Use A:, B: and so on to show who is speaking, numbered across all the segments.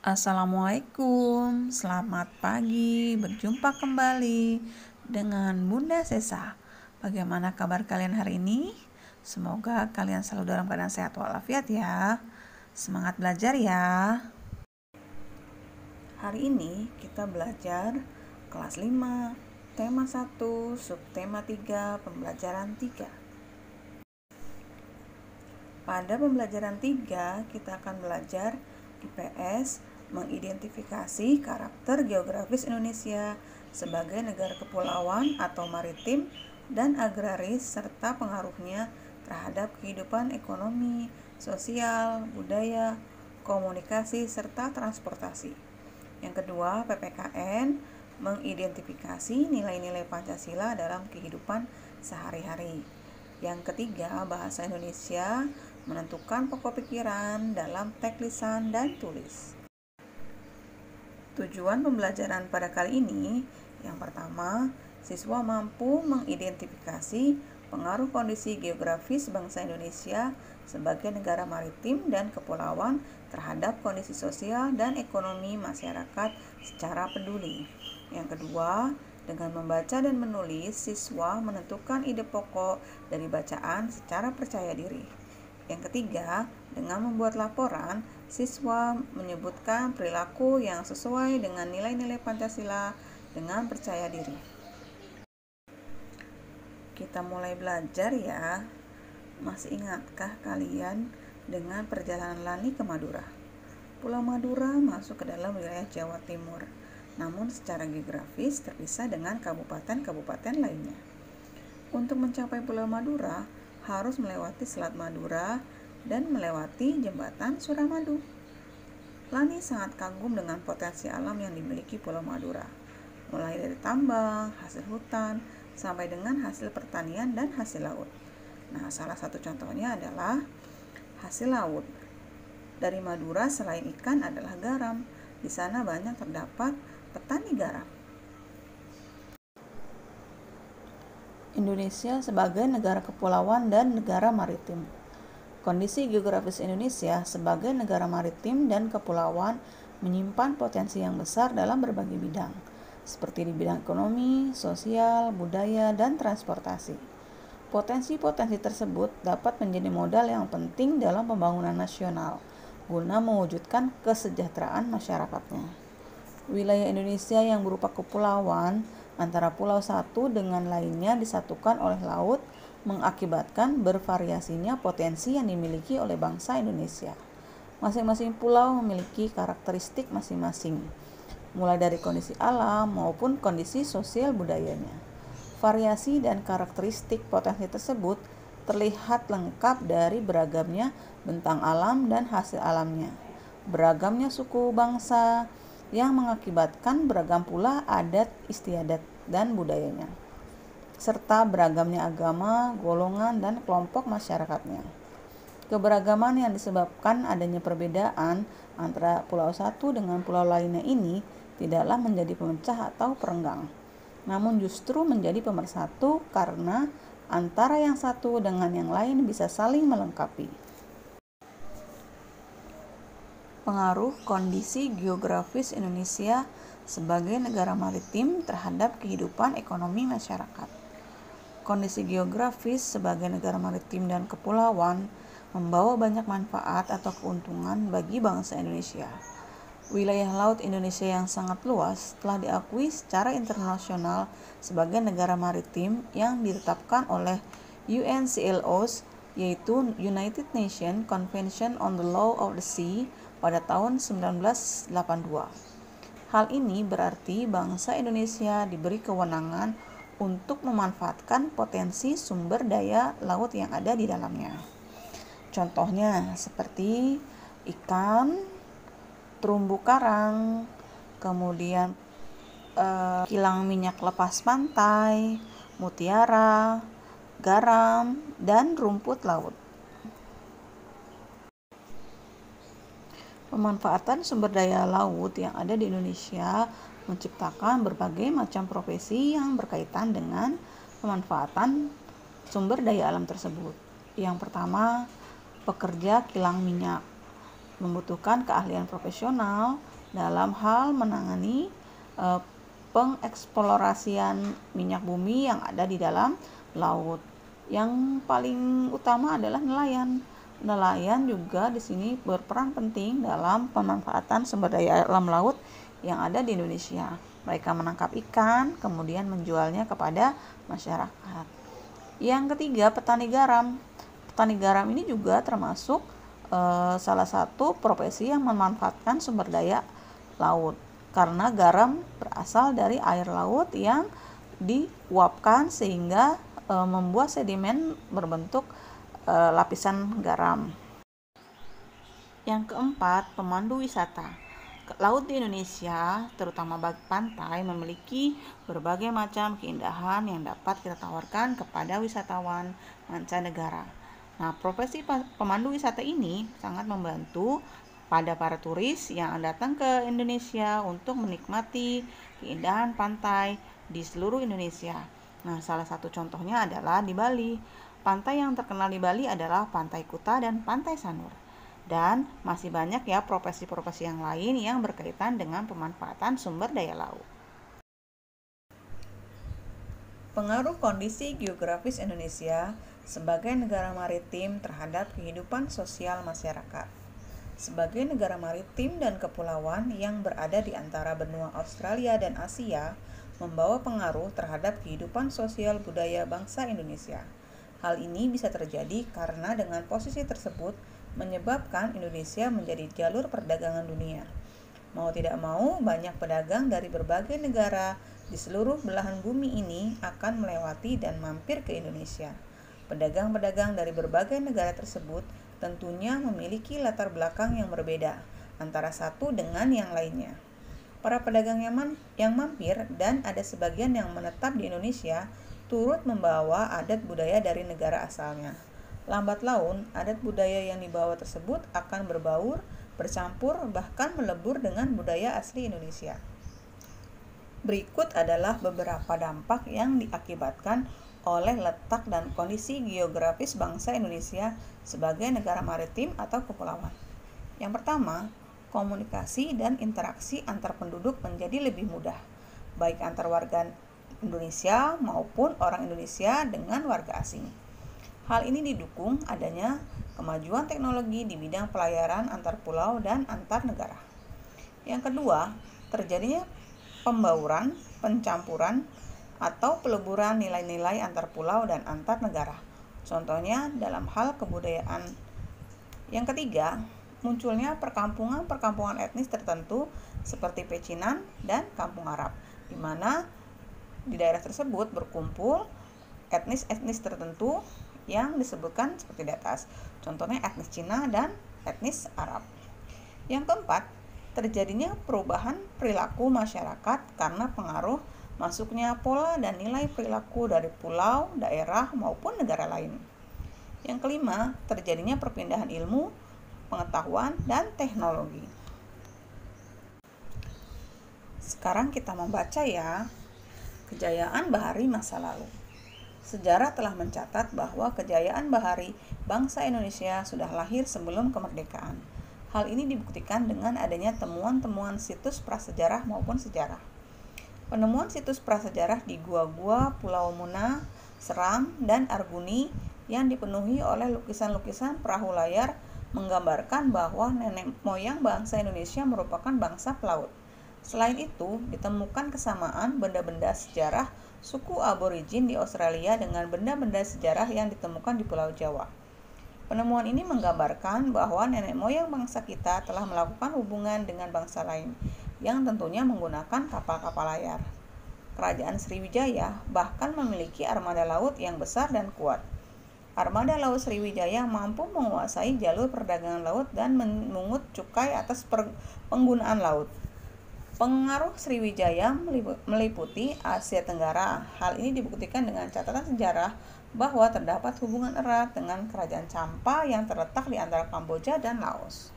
A: Assalamualaikum, selamat pagi, berjumpa kembali dengan Bunda Sesa. Bagaimana kabar kalian hari ini? Semoga kalian selalu dalam keadaan sehat walafiat ya. Semangat belajar ya. Hari ini kita belajar kelas 5, tema 1, subtema 3, pembelajaran 3. Pada pembelajaran 3, kita akan belajar IPS, mengidentifikasi karakter geografis Indonesia sebagai negara kepulauan atau maritim dan agraris serta pengaruhnya terhadap kehidupan ekonomi, sosial, budaya, komunikasi, serta transportasi. Yang kedua, PPKN, mengidentifikasi nilai-nilai Pancasila dalam kehidupan sehari-hari. Yang ketiga, bahasa Indonesia, menentukan pokok pikiran dalam teks lisan dan tulis. Tujuan pembelajaran pada kali ini, yang pertama, siswa mampu mengidentifikasi pengaruh kondisi geografis bangsa Indonesia sebagai negara maritim dan kepulauan terhadap kondisi sosial dan ekonomi masyarakat secara peduli. Yang kedua, dengan membaca dan menulis, siswa menentukan ide pokok dari bacaan secara percaya diri. Yang ketiga, dengan membuat laporan, siswa menyebutkan perilaku yang sesuai dengan nilai-nilai Pancasila dengan percaya diri. Kita mulai belajar ya. Masih ingatkah kalian dengan perjalanan Lani ke Madura? Pulau Madura masuk ke dalam wilayah Jawa Timur, namun secara geografis terpisah dengan kabupaten-kabupaten lainnya. Untuk mencapai Pulau Madura, harus melewati Selat Madura dan melewati jembatan Suramadu. Lani sangat kagum dengan potensi alam yang dimiliki Pulau Madura, mulai dari tambang, hasil hutan, sampai dengan hasil pertanian dan hasil laut. Nah, salah satu contohnya adalah hasil laut. Dari Madura selain ikan adalah garam. Di sana banyak terdapat petani garam. Indonesia sebagai negara kepulauan dan negara maritim. Kondisi geografis Indonesia sebagai negara maritim dan kepulauan menyimpan potensi yang besar dalam berbagai bidang, seperti di bidang ekonomi, sosial, budaya, dan transportasi. Potensi-potensi tersebut dapat menjadi modal yang penting dalam pembangunan nasional, guna mewujudkan kesejahteraan masyarakatnya. Wilayah Indonesia yang berupa kepulauan antara pulau satu dengan lainnya disatukan oleh laut mengakibatkan bervariasinya potensi yang dimiliki oleh bangsa Indonesia. Masing-masing pulau memiliki karakteristik masing-masing, mulai dari kondisi alam maupun kondisi sosial budayanya. Variasi dan karakteristik potensi tersebut terlihat lengkap dari beragamnya bentang alam dan hasil alamnya, beragamnya suku bangsa, yang mengakibatkan beragam pula adat istiadat dan budayanya, serta beragamnya agama, golongan, dan kelompok masyarakatnya. Keberagaman yang disebabkan adanya perbedaan antara pulau satu dengan pulau lainnya ini tidaklah menjadi pemecah atau perenggang, namun justru menjadi pemersatu karena antara yang satu dengan yang lain bisa saling melengkapi. Pengaruh kondisi geografis Indonesia sebagai negara maritim terhadap kehidupan ekonomi masyarakat. Kondisi geografis sebagai negara maritim dan kepulauan membawa banyak manfaat atau keuntungan bagi bangsa Indonesia. Wilayah laut Indonesia yang sangat luas telah diakui secara internasional sebagai negara maritim yang ditetapkan oleh UNCLOS, yaitu United Nations Convention on the Law of the Sea pada tahun 1982. Hal ini berarti bangsa Indonesia diberi kewenangan untuk memanfaatkan potensi sumber daya laut yang ada di dalamnya. Contohnya seperti ikan, terumbu karang, kemudian kilang minyak lepas pantai, mutiara, garam, dan rumput laut. Pemanfaatan sumber daya laut yang ada di Indonesia menciptakan berbagai macam profesi yang berkaitan dengan pemanfaatan sumber daya alam tersebut. Yang pertama, pekerja kilang minyak. membutuhkan keahlian profesional dalam hal menangani pengeksplorasian minyak bumi yang ada di dalam laut. Yang paling utama adalah nelayan. Nelayan juga di sini berperan penting dalam pemanfaatan sumber daya alam laut yang ada di Indonesia. Mereka menangkap ikan, kemudian menjualnya kepada masyarakat. Yang ketiga, petani garam. Petani garam ini juga termasuk salah satu profesi yang memanfaatkan sumber daya laut, karena garam berasal dari air laut yang diuapkan sehingga membuat sedimen berbentuk lapisan garam. Yang keempat, pemandu wisata. Laut di Indonesia, terutama bagi pantai, memiliki berbagai macam keindahan yang dapat kita tawarkan kepada wisatawan mancanegara. Nah, profesi pemandu wisata ini sangat membantu pada para turis yang datang ke Indonesia untuk menikmati keindahan pantai di seluruh Indonesia. Nah, salah satu contohnya adalah di Bali. Pantai yang terkenal di Bali adalah Pantai Kuta dan Pantai Sanur. Dan masih banyak ya profesi-profesi yang lain yang berkaitan dengan pemanfaatan sumber daya laut. Pengaruh kondisi geografis Indonesia sebagai negara maritim terhadap kehidupan sosial masyarakat. Sebagai negara maritim dan kepulauan yang berada di antara benua Australia dan Asia, membawa pengaruh terhadap kehidupan sosial budaya bangsa Indonesia. Hal ini bisa terjadi karena dengan posisi tersebut menyebabkan Indonesia menjadi jalur perdagangan dunia. Mau tidak mau, banyak pedagang dari berbagai negara di seluruh belahan bumi ini akan melewati dan mampir ke Indonesia. Pedagang-pedagang dari berbagai negara tersebut tentunya memiliki latar belakang yang berbeda antara satu dengan yang lainnya. Para pedagang yang mampir dan ada sebagian yang menetap di Indonesia turut membawa adat budaya dari negara asalnya. Lambat laun, adat budaya yang dibawa tersebut akan berbaur, bercampur, bahkan melebur dengan budaya asli Indonesia. Berikut adalah beberapa dampak yang diakibatkan oleh letak dan kondisi geografis bangsa Indonesia sebagai negara maritim atau kepulauan. Yang pertama, komunikasi dan interaksi antar penduduk menjadi lebih mudah, baik antar warga Indonesia maupun orang Indonesia dengan warga asing. Hal ini didukung adanya kemajuan teknologi di bidang pelayaran antar pulau dan antar negara. Yang kedua, terjadinya pembauran, pencampuran, atau peleburan nilai-nilai antar pulau dan antar negara. Contohnya dalam hal kebudayaan. Yang ketiga, munculnya perkampungan etnis tertentu seperti Pecinan dan Kampung Arab, di mana di daerah tersebut berkumpul etnis-etnis tertentu yang disebutkan seperti di atas. Contohnya etnis Cina dan etnis Arab. Yang keempat, terjadinya perubahan perilaku masyarakat karena pengaruh masuknya pola dan nilai perilaku dari pulau, daerah, maupun negara lain. Yang kelima, terjadinya perpindahan ilmu, pengetahuan, dan teknologi. Sekarang kita membaca ya, kejayaan bahari masa lalu. Sejarah telah mencatat bahwa kejayaan bahari bangsa Indonesia sudah lahir sebelum kemerdekaan. Hal ini dibuktikan dengan adanya temuan-temuan situs prasejarah maupun sejarah. Penemuan situs prasejarah di gua-gua Pulau Muna, Seram, dan Arguni yang dipenuhi oleh lukisan-lukisan perahu layar menggambarkan bahwa nenek moyang bangsa Indonesia merupakan bangsa pelaut. Selain itu, ditemukan kesamaan benda-benda sejarah suku aborigin di Australia dengan benda-benda sejarah yang ditemukan di Pulau Jawa. Penemuan ini menggambarkan bahwa nenek moyang bangsa kita telah melakukan hubungan dengan bangsa lain, yang tentunya menggunakan kapal-kapal layar. Kerajaan Sriwijaya bahkan memiliki armada laut yang besar dan kuat. Armada laut Sriwijaya mampu menguasai jalur perdagangan laut dan memungut cukai atas penggunaan laut. Pengaruh Sriwijaya meliputi Asia Tenggara. Hal ini dibuktikan dengan catatan sejarah bahwa terdapat hubungan erat dengan Kerajaan Champa yang terletak di antara Kamboja dan Laos.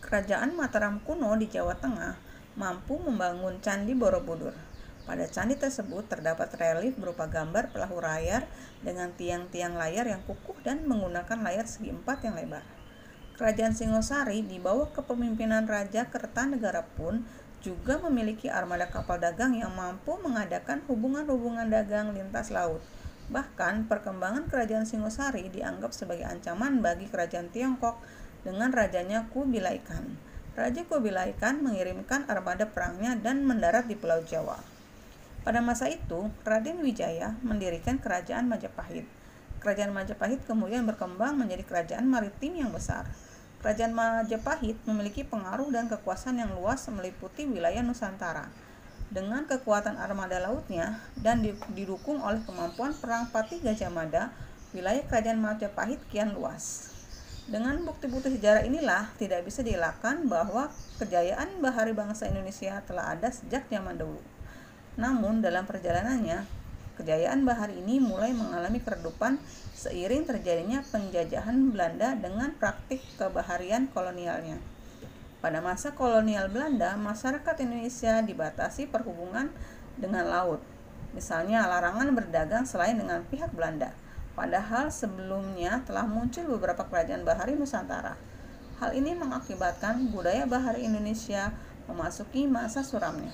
A: Kerajaan Mataram kuno di Jawa Tengah mampu membangun Candi Borobudur. Pada candi tersebut terdapat relief berupa gambar perahu layar dengan tiang-tiang layar yang kukuh dan menggunakan layar segi 4 yang lebar. Kerajaan Singosari di bawah kepemimpinan Raja Kertanegara pun juga memiliki armada kapal dagang yang mampu mengadakan hubungan-hubungan dagang lintas laut. Bahkan, perkembangan Kerajaan Singosari dianggap sebagai ancaman bagi Kerajaan Tiongkok dengan rajanya Kubilai Khan. Raja Kubilai Khan mengirimkan armada perangnya dan mendarat di Pulau Jawa. Pada masa itu, Raden Wijaya mendirikan Kerajaan Majapahit. Kerajaan Majapahit kemudian berkembang menjadi kerajaan maritim yang besar. Kerajaan Majapahit memiliki pengaruh dan kekuasaan yang luas meliputi wilayah Nusantara. Dengan kekuatan armada lautnya dan didukung oleh kemampuan perang Patih Gajah Mada, wilayah Kerajaan Majapahit kian luas. Dengan bukti-bukti sejarah inilah tidak bisa dielakkan bahwa kejayaan bahari bangsa Indonesia telah ada sejak zaman dahulu. Namun dalam perjalanannya, kejayaan bahari ini mulai mengalami keredupan seiring terjadinya penjajahan Belanda dengan praktik kebaharian kolonialnya. Pada masa kolonial Belanda, masyarakat Indonesia dibatasi perhubungan dengan laut. Misalnya larangan berdagang selain dengan pihak Belanda. Padahal sebelumnya telah muncul beberapa kerajaan bahari Nusantara. Hal ini mengakibatkan budaya bahari Indonesia memasuki masa suramnya.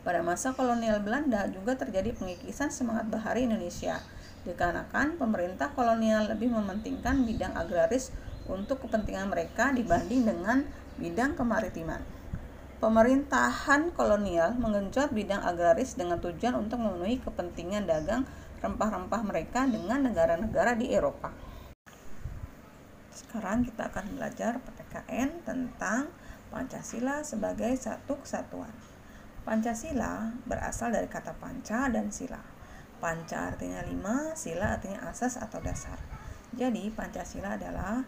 A: Pada masa kolonial Belanda juga terjadi pengikisan semangat bahari Indonesia, dikarenakan pemerintah kolonial lebih mementingkan bidang agraris untuk kepentingan mereka dibanding dengan bidang kemaritiman. Pemerintahan kolonial menggenjot bidang agraris dengan tujuan untuk memenuhi kepentingan dagang rempah-rempah mereka dengan negara-negara di Eropa. Sekarang kita akan belajar PTKN tentang Pancasila sebagai satu kesatuan. Pancasila berasal dari kata panca dan sila. Panca artinya 5, sila artinya asas atau dasar. Jadi Pancasila adalah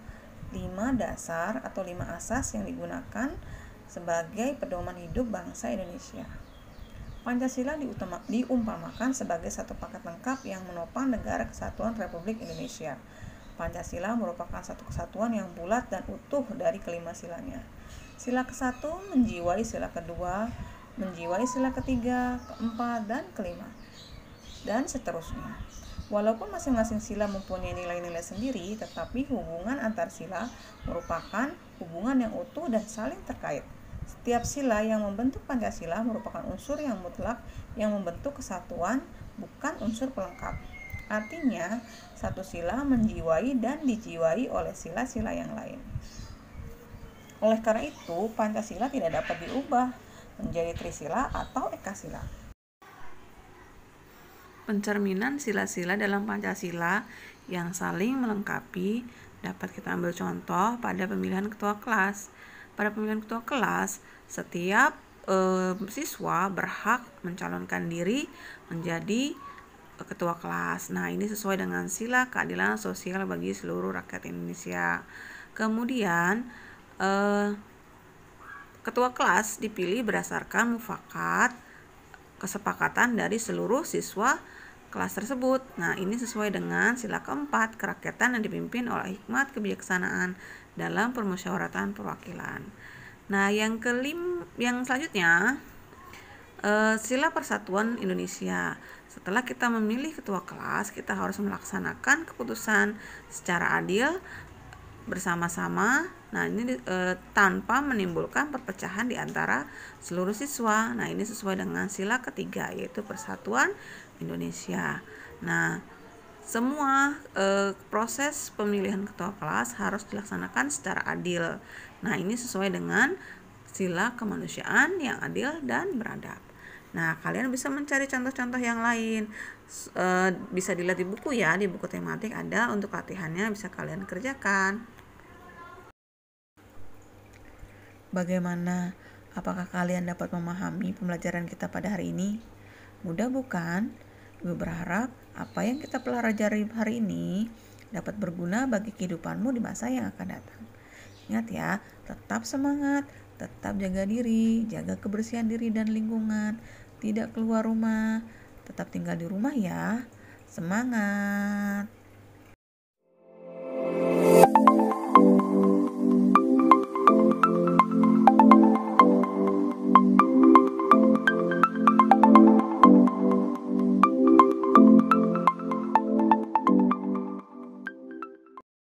A: 5 dasar atau 5 asas yang digunakan sebagai pedoman hidup bangsa Indonesia. Pancasila diumpamakan sebagai satu paket lengkap yang menopang negara kesatuan Republik Indonesia. Pancasila merupakan satu kesatuan yang bulat dan utuh dari kelima silanya. Sila ke-1 menjiwai sila kedua, menjiwai sila ketiga, keempat, dan kelima, dan seterusnya. Walaupun masing-masing sila mempunyai nilai-nilai sendiri, tetapi hubungan antar sila merupakan hubungan yang utuh dan saling terkait. Setiap sila yang membentuk Pancasila merupakan unsur yang mutlak yang membentuk kesatuan, bukan unsur pelengkap. Artinya, satu sila menjiwai dan dijiwai oleh sila-sila yang lain. Oleh karena itu, Pancasila tidak dapat diubah menjadi trisila atau ekasila. Pencerminan sila-sila dalam Pancasila yang saling melengkapi dapat kita ambil contoh pada pemilihan ketua kelas. Pada pemilihan ketua kelas, setiap siswa berhak mencalonkan diri menjadi ketua kelas. Nah, ini sesuai dengan sila keadilan sosial bagi seluruh rakyat Indonesia. Kemudian ketua kelas dipilih berdasarkan mufakat kesepakatan dari seluruh siswa kelas tersebut. Nah, ini sesuai dengan sila keempat, kerakyatan yang dipimpin oleh hikmat kebijaksanaan dalam permusyawaratan perwakilan. Nah, yang selanjutnya sila persatuan Indonesia. Setelah kita memilih ketua kelas, kita harus melaksanakan keputusan secara adil bersama-sama. Nah, ini tanpa menimbulkan perpecahan di antara seluruh siswa. Nah, ini sesuai dengan sila ketiga, yaitu persatuan Indonesia. Nah, semua proses pemilihan ketua kelas harus dilaksanakan secara adil. Nah, ini sesuai dengan sila kemanusiaan yang adil dan beradab. Nah, kalian bisa mencari contoh-contoh yang lain. Bisa dilihat di buku ya, di buku tematik ada untuk latihannya, bisa kalian kerjakan. Bagaimana? Apakah kalian dapat memahami pembelajaran kita pada hari ini? Mudah bukan? Ibu berharap apa yang kita pelajari hari ini dapat berguna bagi kehidupanmu di masa yang akan datang. Ingat ya, tetap semangat, tetap jaga diri, jaga kebersihan diri dan lingkungan, tidak keluar rumah, tetap tinggal di rumah ya. Semangat!